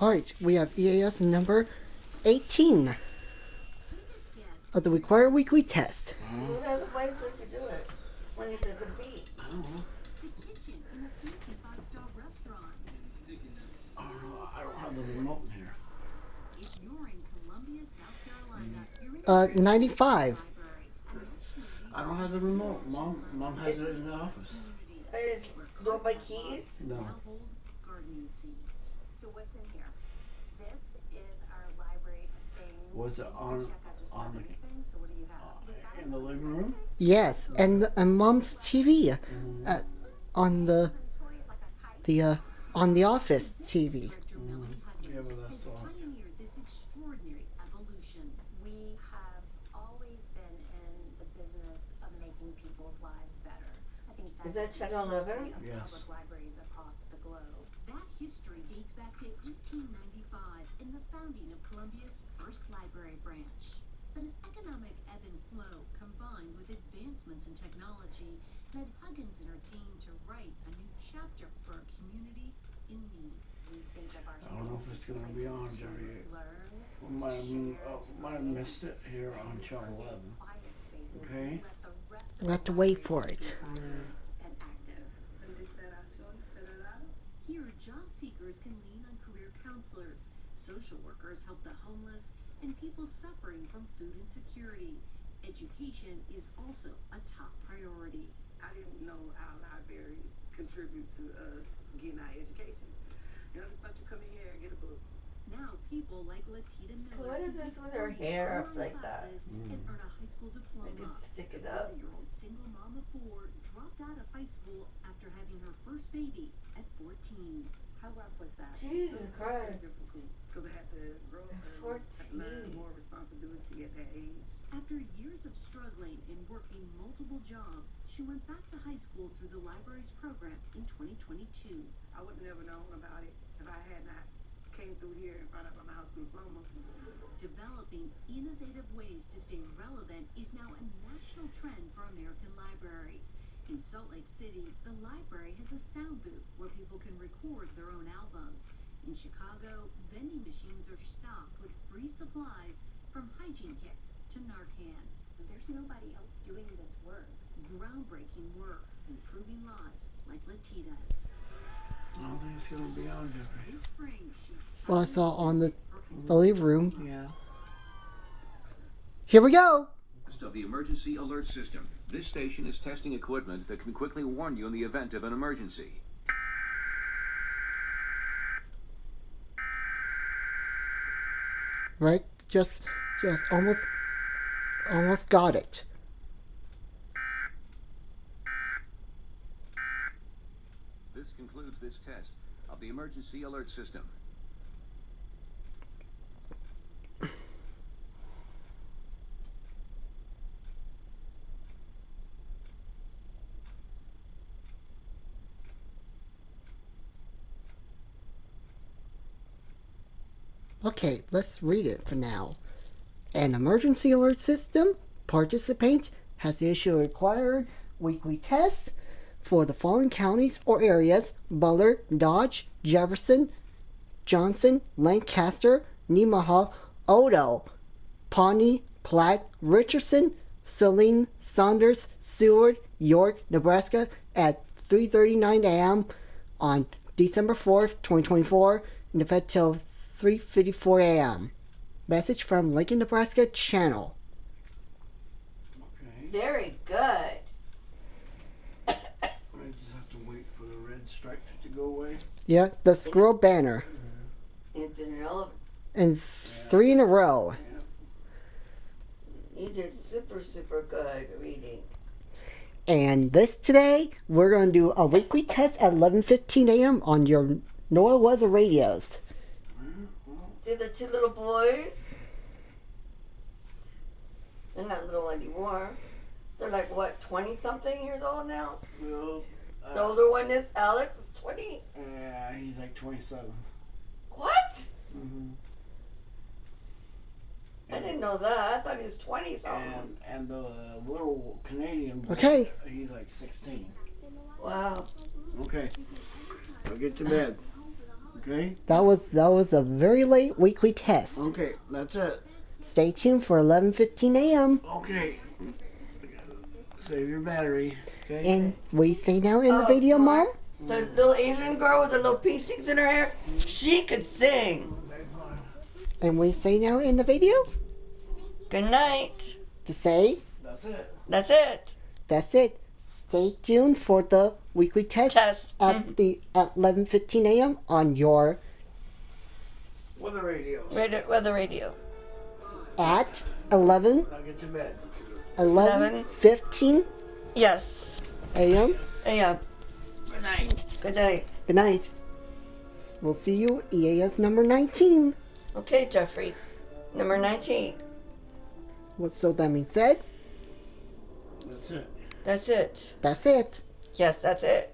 Alright, we have EAS number 18 of the required weekly test. Who has a place we could do it? When is it going to be? I don't know. The kitchen in a fancy five-star restaurant. I don't know. I don't have the remote in here. If you're in Columbia, South Carolina, you're in 95. I don't have the remote. Mom has it in the office. Is go by keys? No. gardening seeds. So what's in here? This is our library thing. Was it on the So what do you have? in the living room? Yes, and Mom's TV on the office TV. Yeah, but that's all. Pioneered this extraordinary evolution. We have always been in the business of making people's lives better. I think Is that's that Channel 11? Yes. public libraries across the globe. That history dates back to 1895 and the founding of Columbia's first library branch. But an economic ebb and flow combined with advancements in technology led Huggins and her team to write a new chapter for a community in need. We think of I don't know if it's going to be on, Jerry. learn, We might have missed it here on Channel 11. quiet spaces, Okay. let the rest of We'll have to wait for it. and active. Here, job seekers can lean on career counselors, social workers help the homeless, and people suffering from food insecurity. Education is also a top priority. I didn't know our libraries contribute to us getting our education. You know, just thought you come in here and get a book. Now, people like Latita Miller What is can this take with her free hair up online like that? classes and earn a high school I diploma. can stick it up. 40-year-old single mom of four dropped out of high school after having her first baby at 14. How rough was that? Jesus Very Christ. difficult because I had to grow up and had to learn 14. more responsibility at that age. After years of struggling and working multiple jobs, she went back to high school through the library's program in 2022. I would have never known about it if I had not came through here and found out about my high school diploma. Developing innovative ways to stay relevant is now a national trend for American libraries. In Salt Lake City, the library has a sound booth where people can record their own albums. In Chicago, vending machines are stocked with free supplies from hygiene kits to Narcan. There's nobody else doing this work. Groundbreaking work, improving lives like Latita's. I don't think it's going to be on, Jeffrey. This spring, she Well, I saw on the living room. Yeah. Here we go. Of the emergency alert system. This station is testing equipment that can quickly warn you in the event of an emergency. Right? Just almost got it. This concludes this test of the emergency alert system. Okay, let's read it for now. An emergency alert system participant has to issue a required weekly test for the following counties or areas: Butler, Dodge, Jefferson, Johnson, Lancaster, Nemaha, Odo, Pawnee, Platte, Richardson, Saline, Saunders, Seward, York, Nebraska at 3:39 a.m. on December 4th, 2024, and effect till 3:54 a.m. Message from Lincoln, Nebraska channel. Okay. Very good. I just have to wait for the red stripes to go away. Yeah, the squirrel banner. It's an elephant. And 3 in a row. You did super, super good reading. And this today, we're going to do a weekly test at 11:15 a.m. on your NOAA weather radios. See the two little boys? They're not little anymore. They're like, what, 20-something years old now? Well, The older one is Alex, is 20. yeah, he's like 27. What? Mm-hmm. I didn't know that. I thought he was 20-something. And the little Canadian boy, Okay. he's like 16. Wow. Okay. I'll get to bed. Okay? That was a very late weekly test. Okay, that's it. Stay tuned for 11:15 a.m. Okay. Save your battery. Okay? And we say now in the Oh, video, Mom? Mark, the little Asian girl with the little piercings in her hair, she could sing. And we say now in the video Good night. to say That's it. That's it. that's it. Stay tuned for the weekly test, Test. at 11:15 a.m. on your Weather radio. Weather radio. at 11 Now get to bed. 11:15 Yes. a.m. Yeah. Good night. Good night. Good night. We'll see you EAS number 19. Okay, Jeffrey. Number 19. What's so that means said? That's it. That's it. That's it. Yes, that's it.